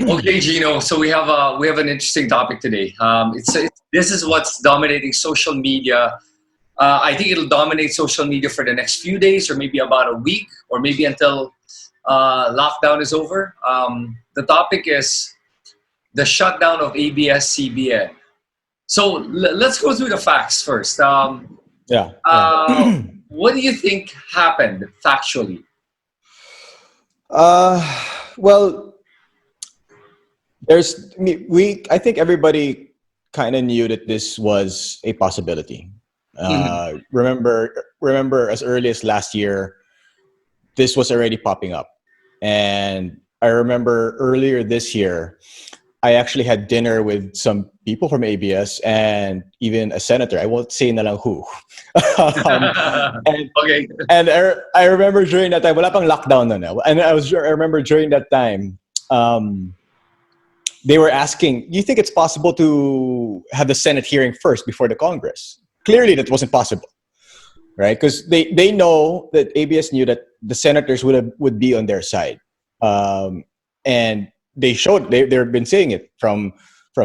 Okay, Gino. So we have an interesting topic today. This is what's dominating social media. I think it'll dominate social media for the next few days, or maybe about a week, or maybe until lockdown is over. The topic is the shutdown of ABS-CBN. So let's go through the facts first. Yeah, yeah. What do you think happened factually? Uh, well, I think everybody kind of knew that this was a possibility. Mhm. Remember as early as last year, this was already popping up. And I remember earlier this year, I actually had dinner with some people from ABS and even a senator. I won't say na lang who. um, and Okay. I remember during that time, wala pang lockdown na. And I remember during that time, um, they were asking, do you think it's possible to have the Senate hearing first before the Congress? Clearly, that wasn't possible, right? Because they know that ABS knew that the senators would be on their side, and they've been saying it from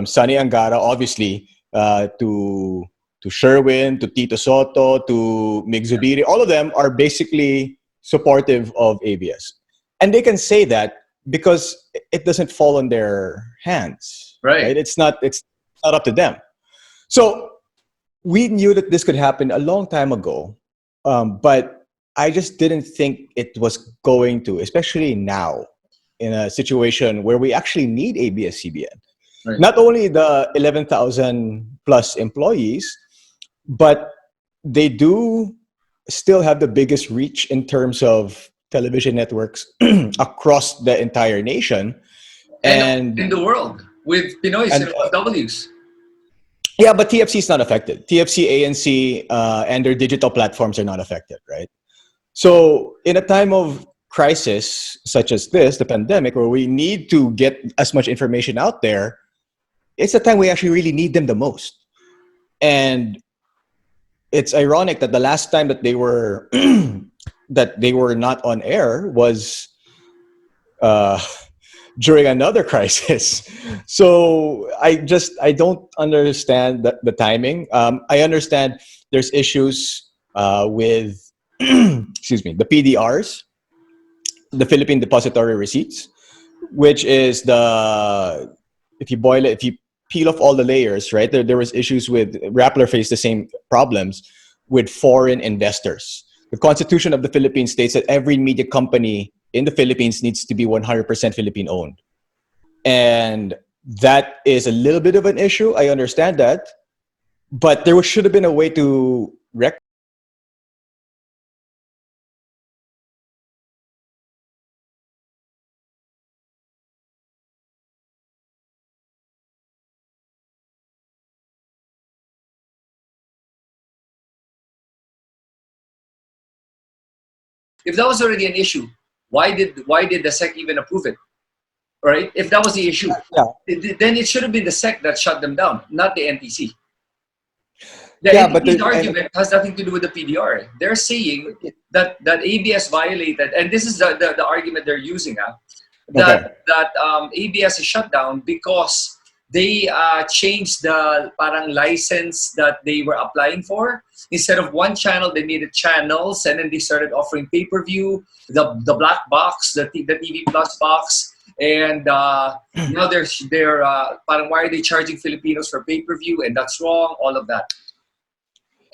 Sunny Angara, obviously, to Sherwin, to Tito Soto, to Mig Zubiri. All of them are basically supportive of ABS, and they can say that because it doesn't fall on their hands, Right. right? It's not up to them. So we knew that this could happen a long time ago, but I just didn't think it was going to, especially now in a situation where we actually need ABS-CBN. Right. Not only the 11,000 plus employees, but they do still have the biggest reach in terms of television networks across the entire nation. And And in the world with Pinoy's and and OFWs. yeah, but TFC is not affected. TFC, ANC, and their digital platforms are not affected, right? So, in a time of crisis such as this, the pandemic, where we need to get as much information out there, it's the time we actually really need them the most. And it's ironic that the last time that they were that they were not on air was uh, during another crisis. So I don't understand the timing. I understand there's issues with excuse me, the PDRs, the Philippine Depository Receipts, which is the if you peel off all the layers, right? There was issues with Rappler faced the same problems with foreign investors. The Constitution of the Philippines states that every media company in the Philippines needs to be 100% Philippine owned. And that is a little bit of an issue. I understand that. But should have been a way to If that was already an issue, why did the SEC even approve it? Right? If that was the issue, yeah, then it should have been the SEC that shut them down, not the NTC. The yeah, but NTC's argument has nothing to do with the PDR. They're saying that ABS violated, and this is the argument they're using, okay. that ABS is shut down because they changed the parang license that they were applying for. Instead of one channel, they made it channels, and then they started offering pay-per-view, the black box, the TV Plus box, and now they're parang why are they charging Filipinos for pay-per-view, and that's wrong, all of that.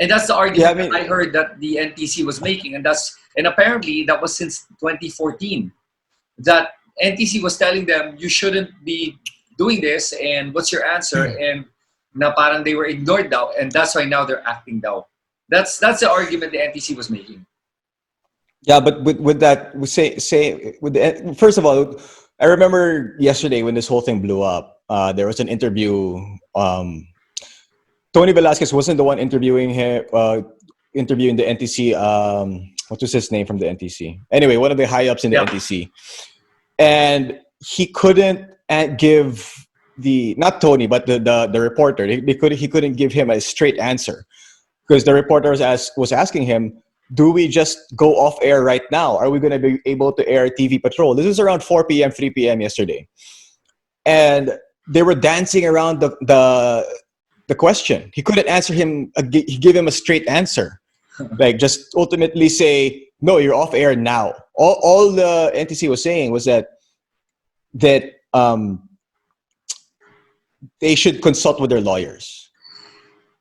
And that's the Yeah, I argument that mean, I heard that the NTC was making, and apparently that was since 2014 that NTC was telling them you shouldn't be doing this, and what's your answer? And na parang they were ignored now, and that's why now they're acting now. That's the argument the NTC was making. yeah, but with that, we say with the first of all, I remember yesterday when this whole thing blew up. There was an interview. Tony Velasquez wasn't the one interviewing him. Interviewing the NTC. What was his name from the NTC? Anyway, one of the high ups in the Yeah. NTC, and he couldn't give the not Tony, but the reporter. He couldn't give him a straight answer because the reporter was asking him, "Do we just go off air right now? Are we going to be able to air TV Patrol?" This is around 4 p.m., 3 p.m. yesterday, and they were dancing around the question. He couldn't answer him. He gave him a straight answer, like just ultimately say, "No, you're off air now." All the NTC was saying was that they should consult with their lawyers.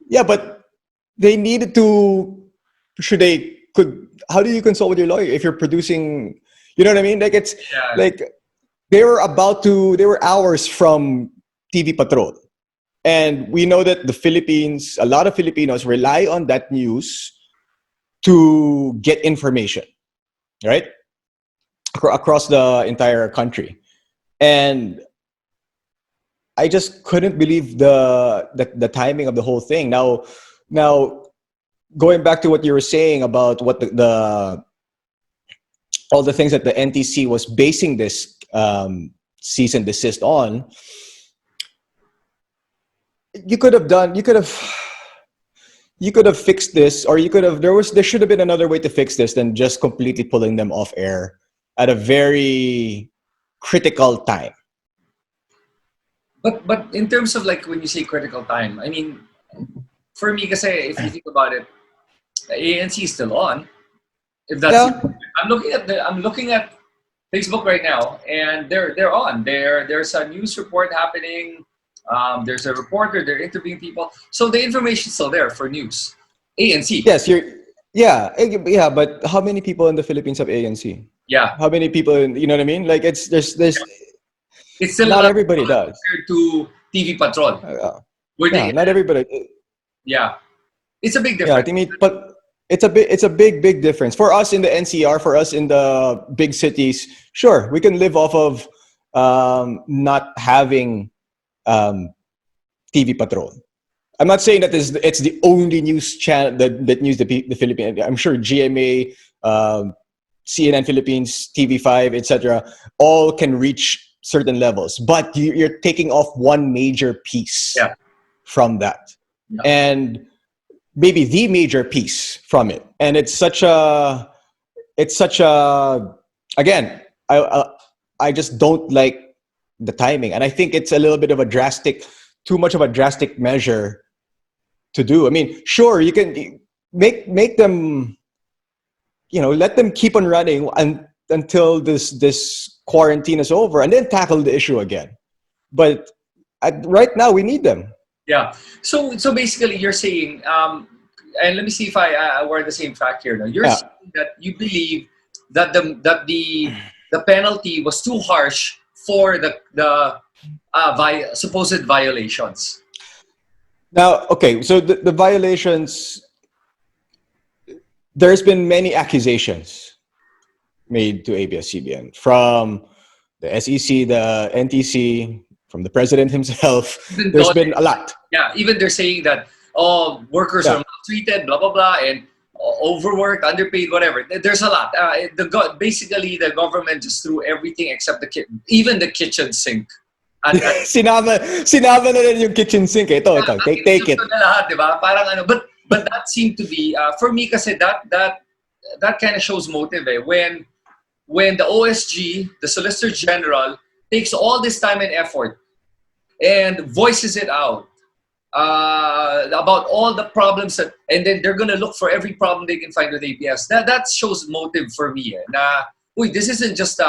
Yeah, but they needed to. How do you consult with your lawyer if you're producing? You know what I mean? Like it's Yeah. like they were hours from TV Patrol. And we know that a lot of Filipinos rely on that news to get information, right? Across the entire country. And I just couldn't believe the timing of the whole thing. Now going back to what you were saying about what the all the things that the NTC was basing this cease and desist on, you could have fixed this, or there should have been another way to fix this than just completely pulling them off air at a very critical time. But in terms of like when you say critical time, I mean, for me, kasi if you think about it, ANC is still on. If that's Yeah. I'm looking at Facebook right now, and they're on. There's a news report happening. There's a reporter. They're interviewing people. So the information's still there for news. ANC. Yes, yeah, but how many people in the Philippines have ANC? Yeah. How many people you know what I mean? Like there's It's still not a lot everybody does. compared to TV Patrol. Where Yeah, not everybody. Yeah. It's a big Yeah, I difference. think, but it's a big difference for us in the NCR. For us in the big cities, sure, we can live off of not having TV Patrol. I'm not saying that it's the only news channel that news the Philippines. I'm sure GMA, CNN Philippines, TV5, etc. all can reach certain levels, but you're taking off one major piece Yeah. from that, Yeah. and maybe the major piece from it, and it's such a again, I just don't like the timing, and I think it's a little bit of too much of a drastic measure to do. I mean, sure, you can make them, let them keep on running until this quarantine is over, and then tackle the issue again. But right now, we need them. Yeah. So basically, you're saying, and let me see if we're the same track here. Now, you're saying that you believe that the penalty was too harsh for the supposed violations. Now, okay, so the violations, there's been many accusations made to ABS-CBN from the SEC, the NTC, from the president himself. There's been a lot. Yeah, even they're saying that workers are maltreated, blah blah blah, and overworked, underpaid, whatever. There's a lot. Basically, the government just threw everything except even the kitchen sink. And sinama na rin yung kitchen sink. Ito, take it. Na lahat, diba? Parang ano, but that seemed to be for me kasi that kind of shows motive when the OSG, the Solicitor General, takes all this time and effort and voices it out about all the problems and then they're gonna look for every problem they can find with ABS. That shows motive for me. This isn't just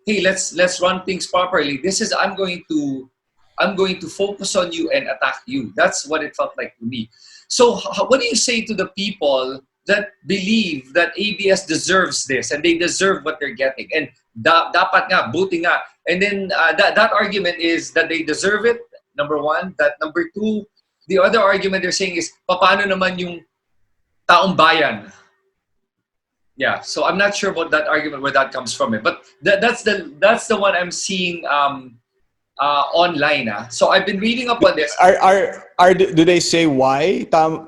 hey, let's run things properly. This is I'm going to focus on you and attack you. That's what it felt like to me. So what do you say to the people that believe that ABS deserves this and they deserve what they're getting? And dapat nga, buti nga. And then that argument is that they deserve it, number one. That number two, the other argument they're saying is, paano naman yung taong bayan? Yeah, so I'm not sure about that argument, where that comes from. But that's the one I'm seeing online. So I've been reading up on this. Do they say why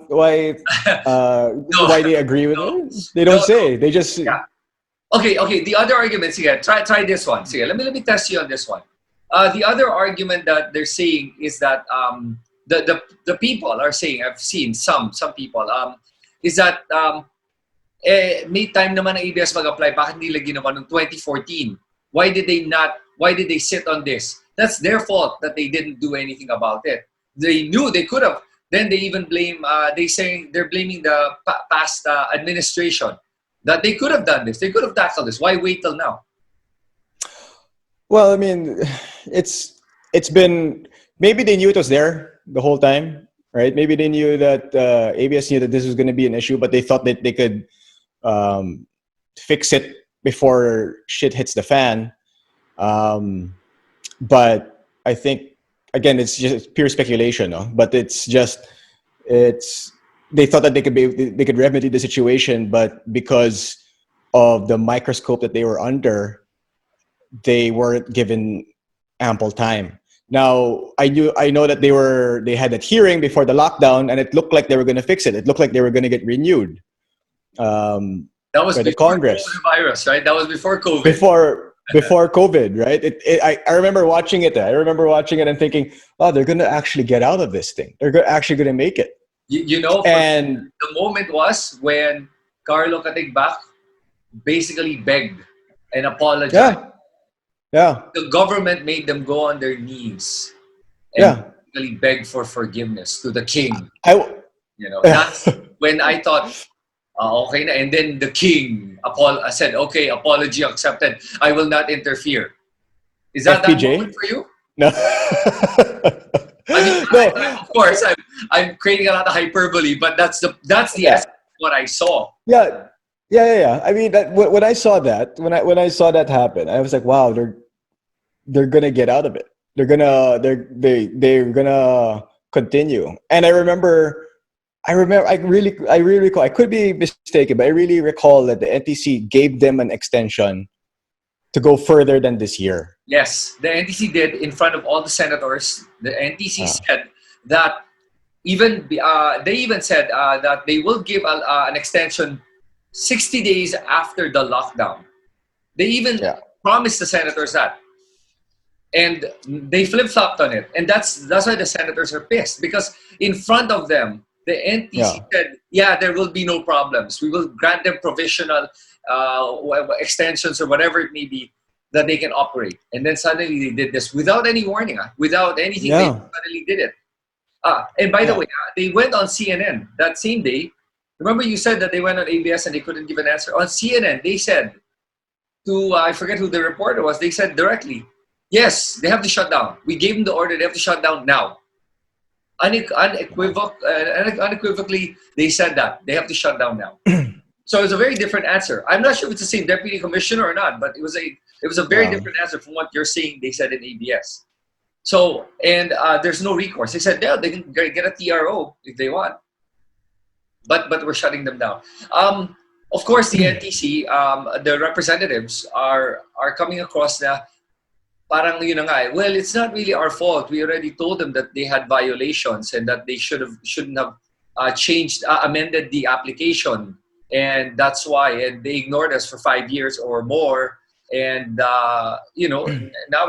why they agree with it? They don't say. They just Okay. The other argument, sige, try this one. Sige, let me test you on this one. The other argument that they're saying is that the people are saying, I've seen some people is that may time naman ang ABS mag-apply, bakit nila ginawa noong 2014? Why did they sit on this? That's their fault that they didn't do anything about it. They knew they could have. Then they even blame. They're blaming the past administration that they could have done this. They could have tackled this. Why wait till now? Well, I mean, it's been, maybe they knew it was there the whole time, right? Maybe they knew that ABS knew that this was going to be an issue, but they thought that they could fix it before shit hits the fan. But I think, again, it's just pure speculation, no? But they thought that they could remedy the situation, but because of the microscope that they were under, they weren't given ample time. Now, I know that they had that hearing before the lockdown, and it looked like they were going to fix it. It looked like they were going to get renewed. That was by the before Congress. coronavirus, right? That was before COVID. Before COVID, right? I remember watching it. I remember watching it and thinking, "Oh, they're going to actually get out of this thing. They're actually going to make it." You know, And the moment was when Carlo Katigbak basically begged and apologized. yeah, The government made them go on their knees and yeah. basically beg for forgiveness to the king. I That's when I thought, okay na. And then the king said, okay, apology accepted. I will not interfere. Is that FPJ? that moment for you? No. I mean, No. of course, I'm creating a lot of hyperbole, but that's the essence of what I saw. Yeah. I mean, when I saw that, when I saw that happen, I was like, wow, they're gonna get out of it. They're gonna continue. And I really recall. I could be mistaken, but I really recall that the NTC gave them an extension to go further than this year. Yes, the NTC did in front of all the senators. The NTC said that they even said that they will give an extension 60 days after the lockdown. They even promised the senators that. And they flip-flopped on it. And that's why the senators are pissed. Because in front of them, the NTC said, there will be no problems. We will grant them provisional extensions or whatever it may be that they can operate. And then suddenly they did this without any warning, without anything. They suddenly did it. And by the way, they went on CNN that same day. Remember you said that they went on ABS and they couldn't give an answer? On CNN, they said to, I forget who the reporter was, they said directly, yes, they have to shut down. We gave them the order, they have to shut down now. Unequivocally, they said that. They have to shut down now. So it's a very different answer. I'm not sure if it's the same deputy commissioner or not, but it was a very different answer from what you're saying they said in ABS. So, and there's no recourse. They said, they can get a TRO if they want. But we're shutting them down. Of course, the NTC, the representatives are coming across na parang yun na nga, well, it's not really our fault. We already told them that they had violations and that they shouldn't have amended the application. And that's why, and they ignored us for 5 years or more. And, now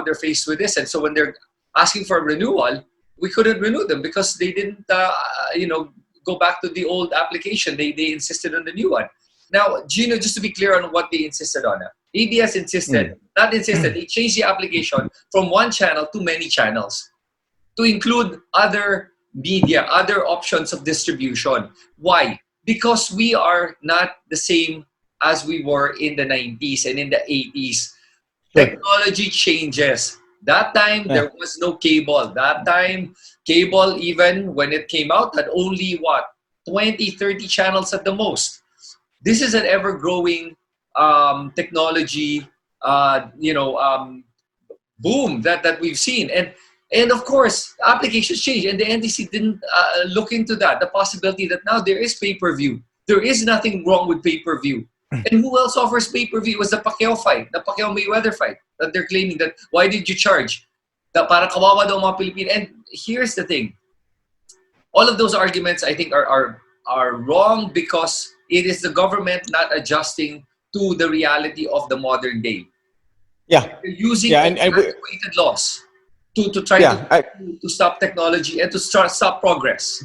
they're faced with this. And so when they're asking for a renewal, we couldn't renew them because they didn't, go back to the old application. They insisted on the new one. Now, Jinno, just to be clear on what they insisted on. ABS insisted, they changed the application from one channel to many channels to include other media, other options of distribution. Why? Because we are not the same as we were in the 90s and in the 80s. Sure. Technology changes. That time, there was no cable. That time, cable, even when it came out, had only, 20, 30 channels at the most. This is an ever-growing technology, boom that we've seen. And of course, applications change. And the NTC didn't look into that, the possibility that now there is pay-per-view. There is nothing wrong with pay-per-view. And who else offers pay-per-view? It was the Pacquiao fight, the Pacquiao-Mayweather fight, that they're claiming that, why did you charge? That para kawawa daw mga Pilipino. And here's the thing. All of those arguments, I think, are wrong because it is the government not adjusting to the reality of the modern day. Yeah. They're using antiquated laws to try to stop technology and to stop progress.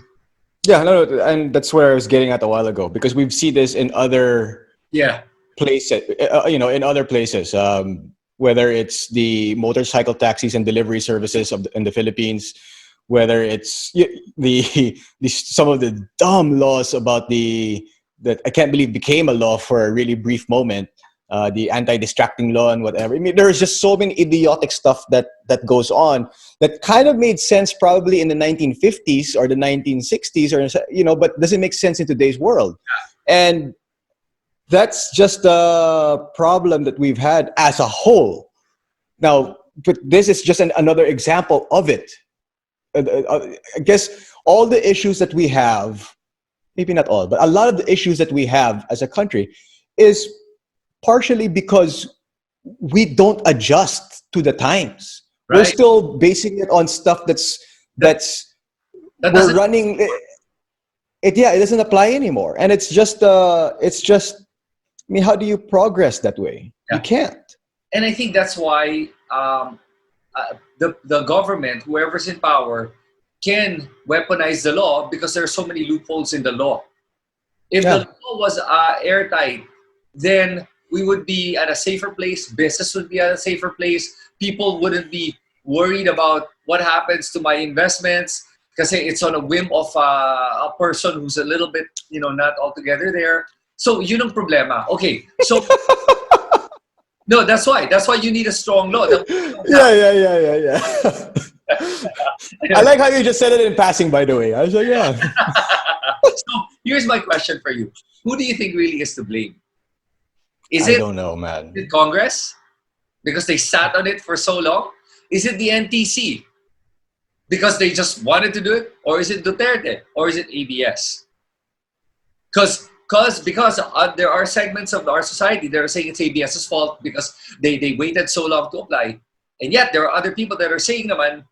Yeah, no, and that's where I was getting at a while ago, because we've seen this in other places. In other places, whether it's the motorcycle taxis and delivery services in the Philippines, whether it's the some of the dumb laws about that I can't believe became a law for a really brief moment, the anti-distracting law and whatever. I mean, there's just so many idiotic stuff that goes on that kind of made sense probably in the 1950s or the 1960s, or but doesn't make sense in today's world. And that's just a problem that we've had as a whole. Now, but this is just another example of it. I guess all the issues that we have, maybe not all, but a lot of the issues that we have as a country is partially because we don't adjust to the times. Right. We're still basing it on stuff that we're running. It doesn't apply anymore, and it's just. I mean, how do you progress that way? Yeah. You can't. And I think that's why the government, whoever's in power, can weaponize the law because there are so many loopholes in the law. If the law was airtight, then we would be at a safer place. Business would be at a safer place. People wouldn't be worried about what happens to my investments because it's on a whim of a person who's a little bit, not altogether there. So yun ang problema. Okay, so no, that's why you need a strong law. Yeah. I like how you just said it in passing, by the way. I was like, yeah. So here's my question for you: who do you think really is to blame? I don't know, man. Is it Congress because they sat on it for so long? Is it the NTC because they just wanted to do it, or is it Duterte, or is it ABS? Because there are segments of our society that are saying it's ABS's fault because they waited so long to apply, and yet there are other people that are saying naman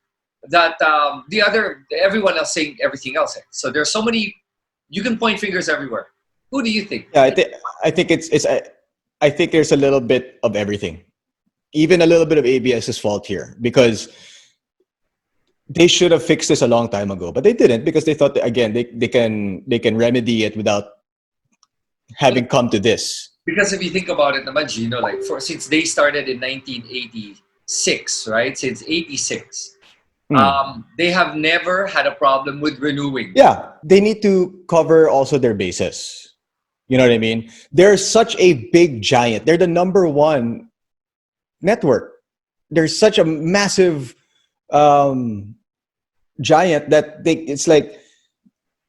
that everyone else saying everything else. So there's so many, you can point fingers everywhere. Who do you think? Yeah, I think there's a little bit of everything, even a little bit of ABS's fault here, because they should have fixed this a long time ago, but they didn't because they thought that, again, they can remedy it without having come to this. Because if you think about it, naman, Jinno, since they started in 1986, right? Since 86, they have never had a problem with renewing. Yeah, they need to cover also their bases. You know what I mean? They're such a big giant. They're the number one network. They're such a massive giant that it's like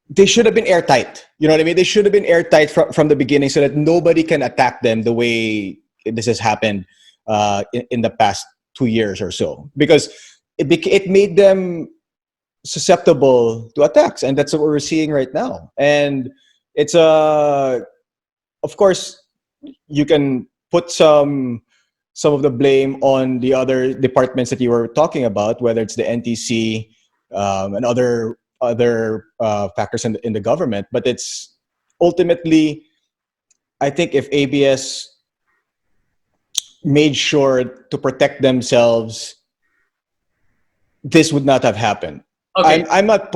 they should have been airtight. You know what I mean? They should have been airtight from the beginning so that nobody can attack them the way this has happened in the past 2 years or so. Because it made them susceptible to attacks. And that's what we're seeing right now. And it's of course, you can put some of the blame on the other departments that you were talking about, whether it's the NTC and other factors in the government. But it's ultimately, I think if ABS made sure to protect themselves, this would not have happened. Okay. I'm not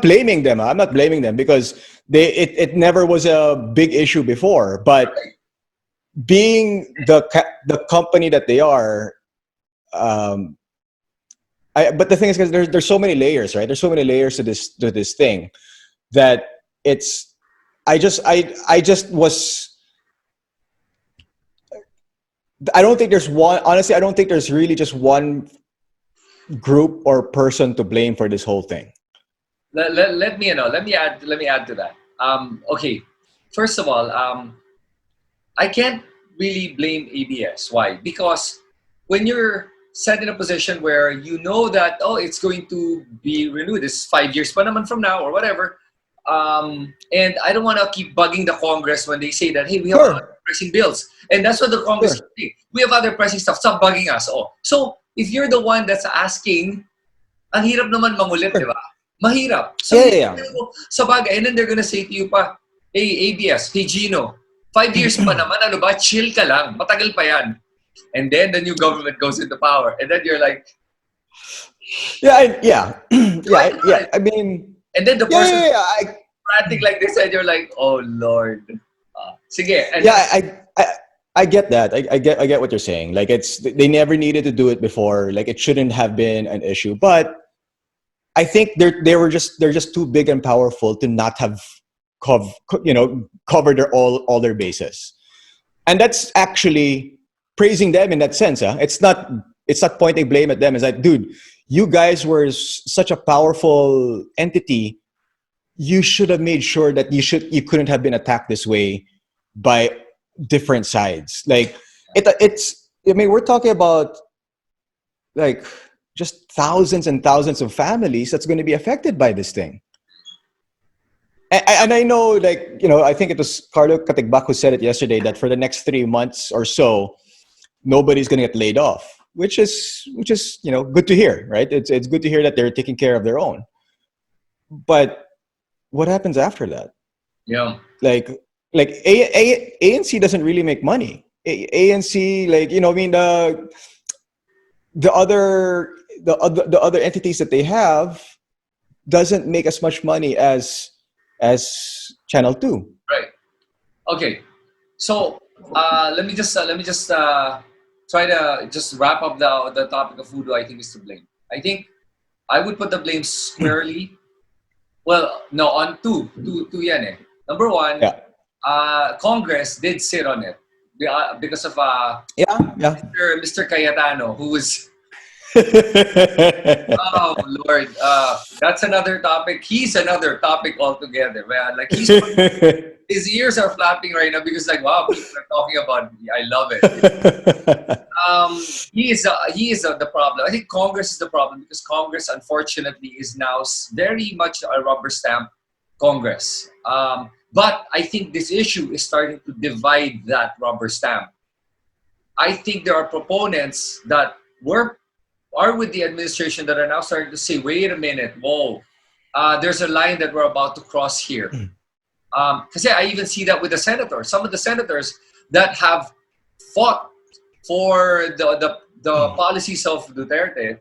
blaming them. I'm not blaming them because it never was a big issue before. But being the company that they are, but the thing is, because there's so many layers, right? There's so many layers to this thing that it's. I don't think there's one. Honestly, I don't think there's really just one group or person to blame for this whole thing. Let me add to that. Okay, first of all, I can't really blame ABS. Why? Because when you're set in a position where you know that it's going to be renewed, it's 5 years pa naman from now or whatever, and I don't want to keep bugging the Congress when they say that, hey, we have other pressing bills, and that's what the Congress say. We have other pressing stuff. Stop bugging us. So if you're the one that's asking, ang hirap naman mangulit, di ba? Mahirap. So sa bagay, and then they're gonna say to you pa, hey, ABS, hey, Jinno, 5 years pa naman, ano ba? Chill ka lang. Matagal pa yan. And then the new government goes into power. And then you're like... Yeah. I mean... And then the person frantic like this, and you're like, oh, Lord. Sige. And I get that. I get what you're saying. Like they never needed to do it before. Like it shouldn't have been an issue. But I think they're just too big and powerful to not have covered all their bases. And that's actually praising them in that sense. Huh? It's not pointing blame at them. It's like, dude, you guys were such a powerful entity. You should have made sure that you couldn't have been attacked this way by different sides. Like it's. I mean, we're talking about like just thousands and thousands of families that's going to be affected by this thing. And I know, like, I think it was Carlo Katigbak who said it yesterday that for the next 3 months or so, nobody's going to get laid off, which is good to hear, right? It's good to hear that they're taking care of their own. But what happens after that? Yeah. Like ANC doesn't really make money. ANC, like, I mean, the other entities that they have doesn't make as much money as Channel 2. Right. Okay. So let me just try to just wrap up the topic of who do I think is to blame. I think I would put the blame squarely. Well, no, on two yan eh. Number one, Yeah. Congress did sit on it because of Yeah. Mr. Cayetano, who was oh Lord, that's another topic. He's another topic altogether, man. Like his ears are flapping right now because like, wow, people are talking about me. I love it. He is the problem. I think Congress is the problem because Congress, unfortunately, is now very much a rubber stamp Congress. But I think this issue is starting to divide that rubber stamp. I think there are proponents that are with the administration that are now starting to say, wait a minute, whoa, there's a line that we're about to cross here. Because I even see that with the senators. Some of the senators that have fought for the policies of Duterte,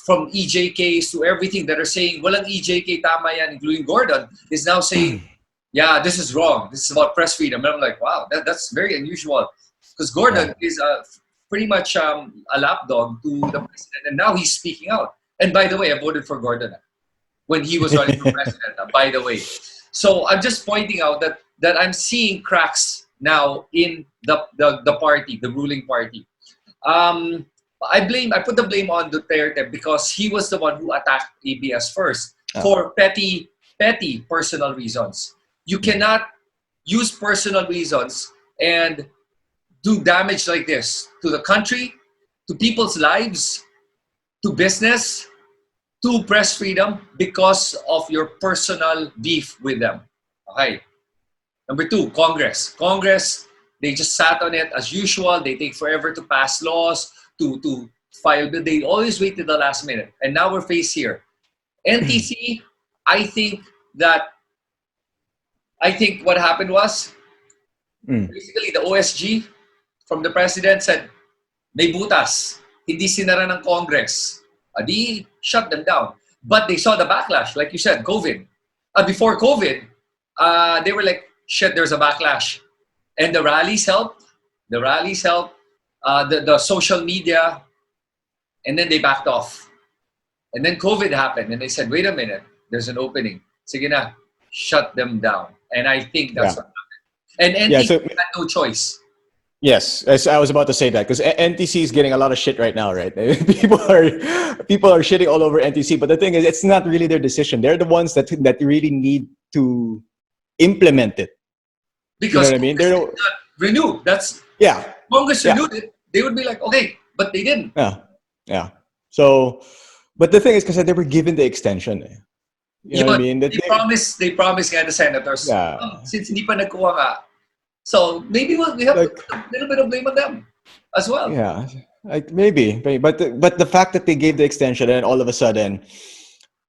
from EJKs to everything that are saying, walang EJK, tama yan, including Gordon, is now saying, yeah, this is wrong. This is about press freedom. And I'm like, wow, that's very unusual. Because Gordon is pretty much a lapdog to the president. And now he's speaking out. And by the way, I voted for Gordon when he was running for president, by the way. So I'm just pointing out that I'm seeing cracks now in the party, the ruling party. I put the blame on Duterte because he was the one who attacked ABS first for petty personal reasons. You cannot use personal reasons and do damage like this to the country, to people's lives, to business, to press freedom because of your personal beef with them. Okay. Number two, Congress. Congress, they just sat on it as usual. They take forever to pass laws, to file bill. They always wait till the last minute. And now we're faced here. NTC, I think what happened was basically the OSG from the president said, may butas, hindi sinara ng Congress. Adi, shut them down. But they saw the backlash, like you said, COVID. Before COVID, they were like, shit, there's a backlash. And the rallies helped. The social media, and then they backed off. And then COVID happened, and they said, wait a minute, there's an opening. Sige na, shut them down. And I think that's what happened. And NTC had no choice. Yes, I was about to say that because NTC is getting a lot of shit right now, right? People are shitting all over NTC, but the thing is, it's not really their decision. They're the ones that really need to implement it. Because you know what I mean? Renew. That's Congress renewed it. They would be like, okay, but they didn't. Yeah. So, but the thing is, because they were given the extension. You know what I mean? They promised nga the senators. Since hindi pa nagkuha nga. So maybe we have a little bit of blame on them as well. Yeah, like maybe, but the fact that they gave the extension and all of a sudden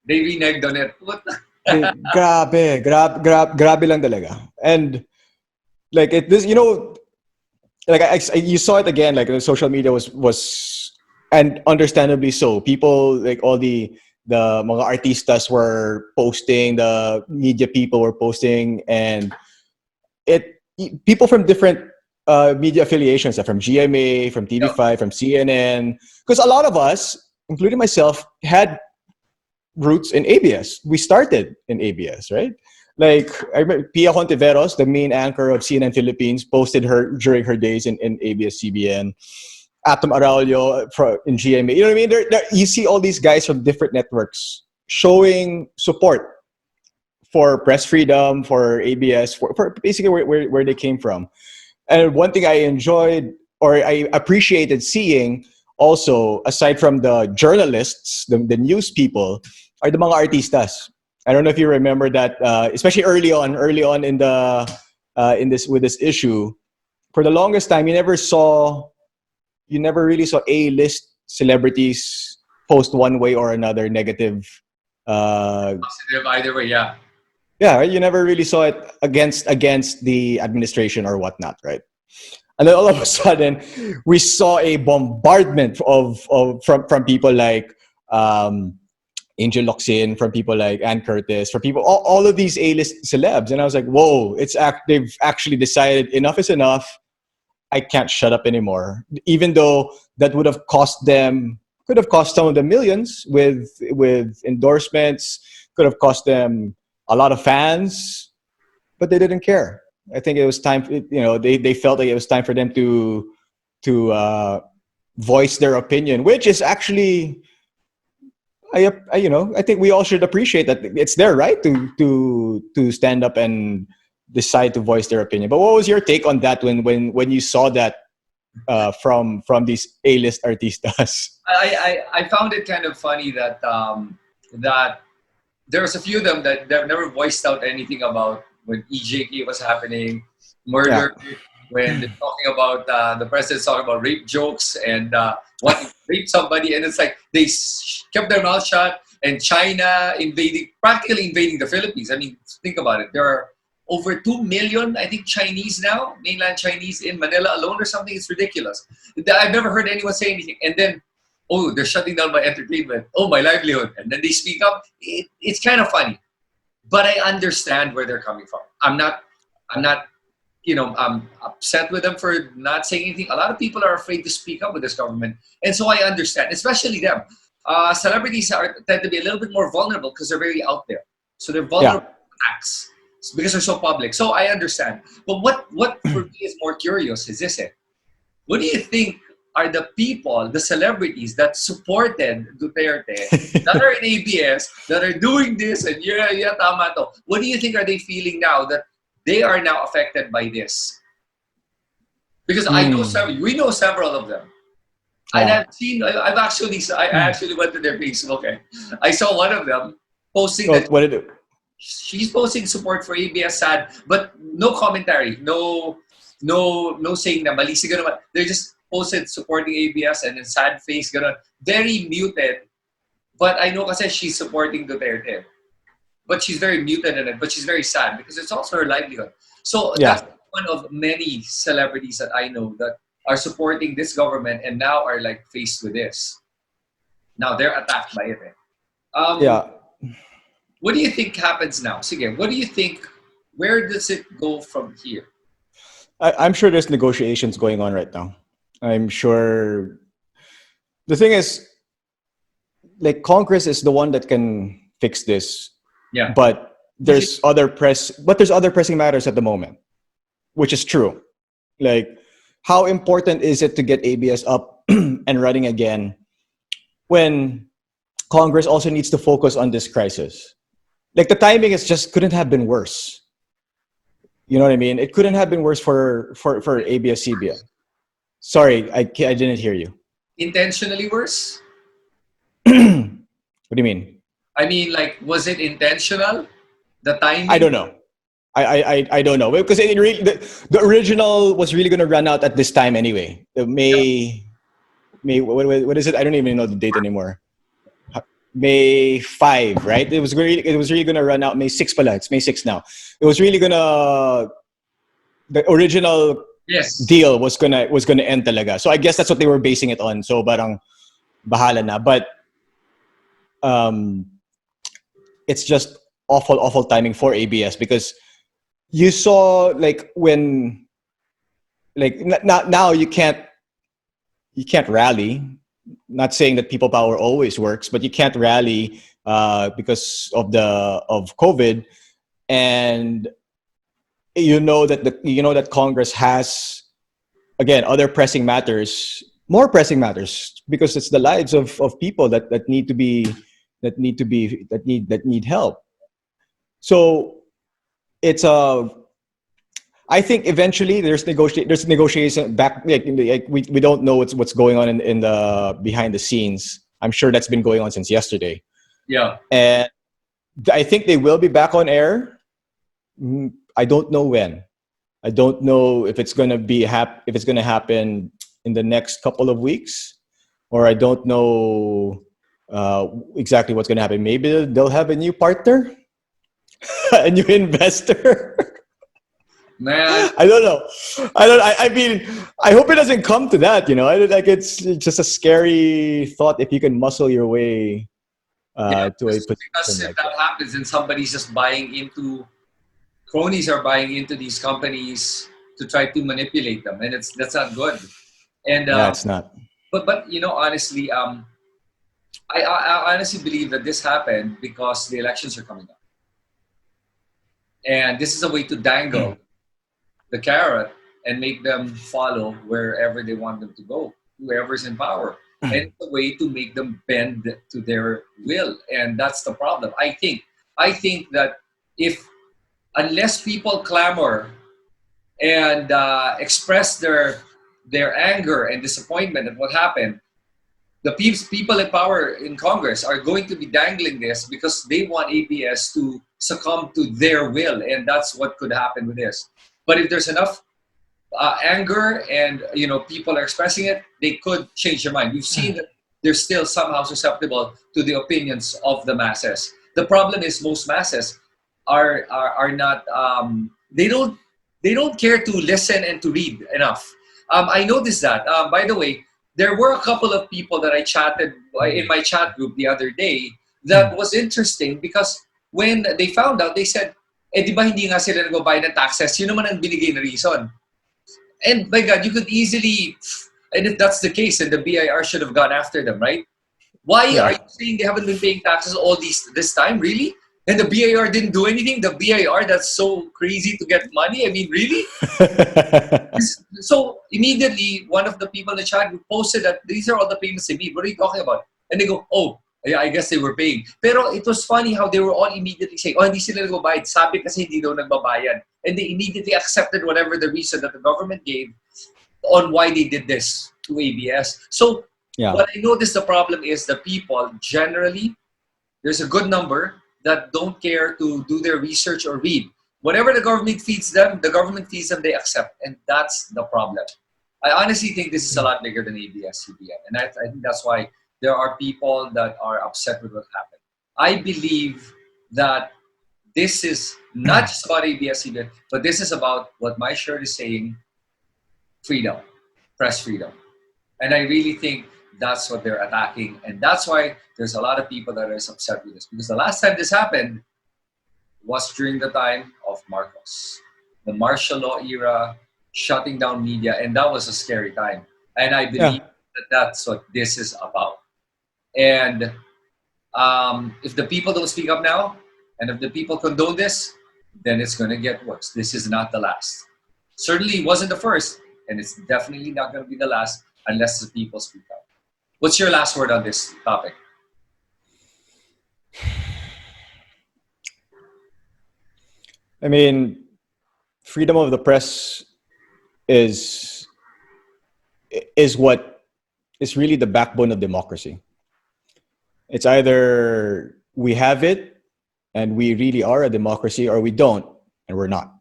they reneged on it. What? grabe lang talaga. And like you saw it again. Like the social media was, and understandably so. People like all the mga artistas were posting, the media people were posting, and people from different media affiliations from GMA, from Yep. TV5, from CNN. Because a lot of us, including myself, had roots in ABS. We started in ABS, right? Like I remember Pia Contiveros, the main anchor of CNN Philippines, posted her during her days in ABS-CBN. Atom Araulio in GMA. You know what I mean? You see all these guys from different networks showing support for press freedom, for ABS, for basically where they came from. And one thing I enjoyed or I appreciated seeing also, aside from the journalists, the news people, are the mga artistas. I don't know if you remember that, especially early on in the in this with this issue. For the longest time, you never really saw A-list celebrities post one way or another negative. Positive either way, yeah. Yeah, right? You never really saw it against the administration or whatnot, right? And then all of a sudden, we saw a bombardment from people like Angel Locsin, from people like Ann Curtis, from people all of these A-list celebs, and I was like, whoa! They've actually decided enough is enough. I can't shut up anymore. Even though that could have cost some of them millions with endorsements, could have cost them a lot of fans, but they didn't care. I think it was time. They felt like it was time for them to voice their opinion, which is actually, I think we all should appreciate that it's their right to stand up and decide to voice their opinion. But what was your take on that when you saw that from these A-list artistas? I found it kind of funny that that there was a few of them that never voiced out anything about when EJK was happening, murder, when they're talking about the president's talking about rape jokes and wanting to rape somebody, and it's like they kept their mouth shut. And China practically invading the Philippines. I mean, think about it. There are over 2 million, I think, Chinese now, mainland Chinese in Manila alone or something. It's ridiculous. I've never heard anyone say anything. And then, oh, they're shutting down my entertainment. Oh, my livelihood. And then they speak up. It's kind of funny. But I understand where they're coming from. I'm not, I'm upset with them for not saying anything. A lot of people are afraid to speak up with this government. And so I understand, especially them. Celebrities tend to be a little bit more vulnerable because they're very out there. So they're vulnerable to attacks because they're so public. So I understand. But what for me is more curious is this. What do you think are the people, the celebrities that supported Duterte, that are in ABS, that are doing this and yeah, tama to. What do you think are they feeling now that they are now affected by this? Because I know we know several of them. And I actually went to their Facebook. I saw one of them posting that What did it? she's posting support for ABS sad, but no commentary, no saying na mali siguro naman. They just posted supporting ABS and then sad face, gano'n. Very muted. But I know kasi she's supporting Duterte. But she's very muted in it, but she's very sad because it's also her livelihood. So that's one of many celebrities that I know that are supporting this government and now are like faced with this. Now they're attacked by it. What do you think happens now? Sige, what do you think? Where does it go from here? I'm sure there's negotiations going on right now. I'm sure. The thing is, like, Congress is the one that can fix this. Yeah. But there's other pressing matters at the moment, which is true. Like, how important is it to get ABS up and running again when Congress also needs to focus on this crisis? Like, the timing couldn't have been worse. You know what I mean? It couldn't have been worse for ABS-CBN. Sorry, I didn't hear you. Intentionally worse? What do you mean? I mean, like, was it intentional? The timing? I don't know. I don't know, because the original was really going to run out at this time anyway. May what is it? I don't even know the date anymore. May 5, right? It was really going to run out May 6 pala. It's May 6 now. It was really going to, the original deal was going to end talaga. So I guess that's what they were basing it on. So parang bahala na. But it's just awful timing for ABS, because you saw, like, when like now you can't rally. Not saying that people power always works, but you can't rally because of COVID, and that Congress has, again, other pressing matters, more pressing matters, because it's the lives of people that need help. So it's I think eventually there's negotiation back, like we don't know what's going on in the behind the scenes. I'm sure that's been going on since yesterday. Yeah. And I think they will be back on air. I don't know when. I don't know if it's gonna happen in the next couple of weeks, or I don't know exactly what's gonna happen. Maybe they'll have a new partner, a new investor. Man, I don't know. I mean, I hope it doesn't come to that. Like it's just a scary thought if you can muscle your way yeah, to a because position if like that that. happens, then somebody's just buying into cronies are buying into these companies to try to manipulate them, and that's not good. And Yeah, it's not. but honestly, I honestly believe that this happened because the elections are coming up, and this is a way to dangle the carrot and make them follow wherever they want them to go, whoever's in power. And it's a way to make them bend to their will. And that's the problem. I think that if unless people clamor and express their anger and disappointment at what happened, the people in power in Congress are going to be dangling this because they want ABS to succumb to their will, and that's what could happen with this. But if there's enough anger and people are expressing it, they could change their mind. We've seen that they're still somehow susceptible to the opinions of the masses. The problem is most masses are not they don't care to listen and to read enough. I noticed that. By the way, there were a couple of people that I chatted in my chat group the other day that was interesting because when they found out, they said, di ba hindi nga sila nagbabayad ng taxes? Yun naman ang binigay na reason. And my God, you could easily, and if that's the case, then the BIR should have gone after them, right? Why are Yeah. you saying they haven't been paying taxes all this time? Really? And the BIR didn't do anything? The BIR that's so crazy to get money? I mean, really? So immediately, one of the people in the chat posted that these are all the payments they made. What are you talking about? And they go, oh, yeah, I guess they were paying. Pero it was funny how they were all immediately saying, oh, hindi sila nagbabayad. Sabi kasi hindi daw nagbabayad. And they immediately accepted whatever the reason that the government gave on why they did this to ABS. So Yeah. what I noticed the problem is the people generally, there's a good number that don't care to do their research or read. Whatever the government feeds them, they accept. And that's the problem. I honestly think this is a lot bigger than ABS-CBN. And I think that's why there are people that are upset with what happened. I believe that this is not just about ABS-CBN, but this is about what my shirt is saying, freedom, press freedom. And I really think that's what they're attacking. And that's why there's a lot of people that are upset with this. Because the last time this happened was during the time of Marcos. The martial law era, shutting down media, and that was a scary time. And I believe that that's what this is about. And if the people don't speak up now, and if the people condone this, then it's going to get worse. This is not the last. Certainly it wasn't the first, and it's definitely not going to be the last unless the people speak up. What's your last word on this topic? I mean, freedom of the press is what is really the backbone of democracy. It's either we have it and we really are a democracy, or we don't and we're not.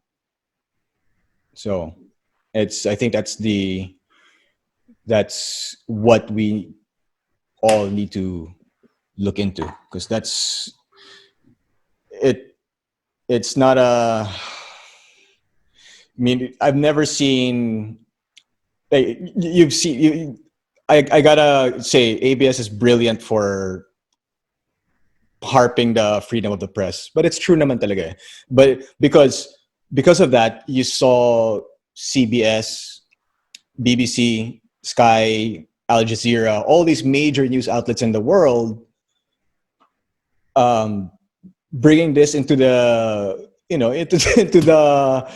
So I think that's what we all need to look into, because it's not a, I mean, I've never seen, you've seen, I gotta say, ABS is brilliant for harping the freedom of the press, but it's true naman talaga eh. But because of that, you saw CBS BBC, Sky, Al Jazeera, all these major news outlets in the world, bringing this into the into the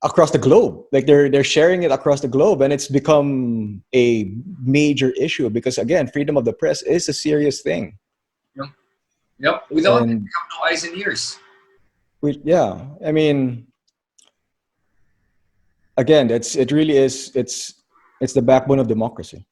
across the globe. Like they're sharing it across the globe, and it's become a major issue because again, freedom of the press is a serious thing. Yep. Yep. Without it, we And have no eyes and ears. yeah, I mean, again, it really is. It's the backbone of democracy.